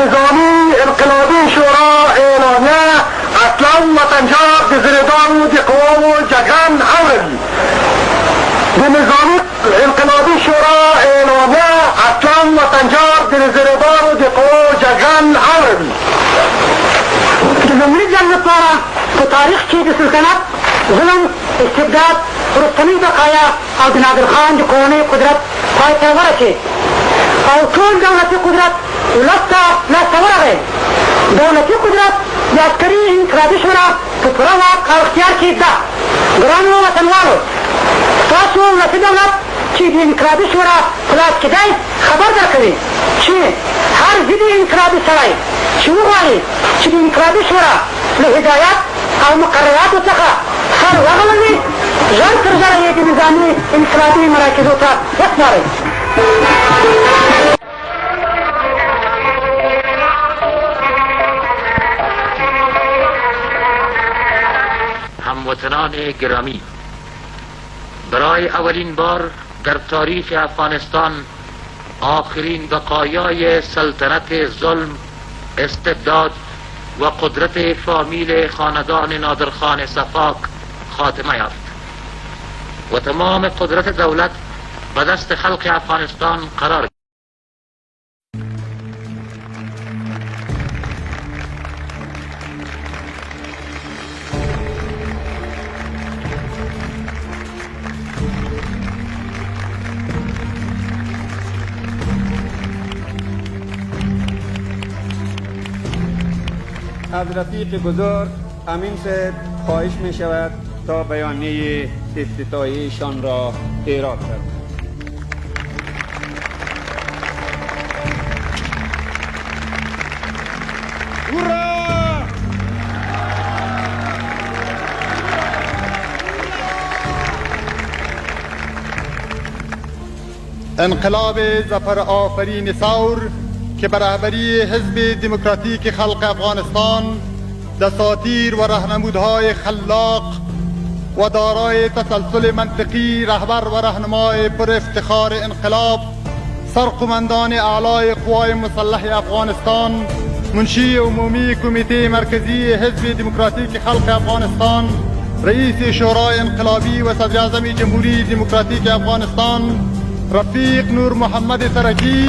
نظامی انقلابی شورا اعلامیه اصلا وطنجار به زردان و قوام و جگران اوروی به نظامی انقلابی شورا اعلامیه اصلا وطنجار به زردان و قوام و جگران اوروی که زمینی جنگ لپاره په تاریخ کې د سلطنت ظلم استبداد وروستنۍ بقایا او د نادر خان د کورنۍ قدرت پای ته ورسېد او ټول دولتي قدرت ولس ته لاسته ورغی. دولتي قدرت د عسکري انقلابي شورا په پوره واک او اختیار کې ده. ګرانو وطنوالو، ستاسو ولسي دولت چې د انقلابي شورا په لاس کې دی خبر درکوي چې هر ضد انقلابي سړی چې وغواړي چې د انقلابي شورا له هدایت او مقرراتو څخه سر وغولوي، ژر تر ژره یې د نظامي انقلابي مراکزو ته وسپارئ. هموطنان گرامی، برای اولین بار در تاریخ افغانستان آخرین بقایای سلطنت ظلم، استبداد و قدرت فامیل خاندان نادرخان صفاک خاتمه یافت و تمام قدرت دولت به دست خلق افغانستان قرار گرفت. از رفیق بزرگ امین صاحب خواهش می شود تا بیانیه افتتاحیه‌شان را ایراد کنند. انقلاب ظفر آفرین ثور که به رهبری حزب دموکراتیک خلق افغانستان دساتیر و راهنمودهای خلاق و دارای تسلسل منطقی رهبر و راهنمای پر افتخار انقلاب سرقمندان اعلای قوای مسلح افغانستان منشی عمومی کمیته مرکزی حزب دموکراتیک خلق افغانستان رئیس شورای انقلابی و صدر اعظم جمهوری دموکراتیک افغانستان رفیق نور محمد ترکی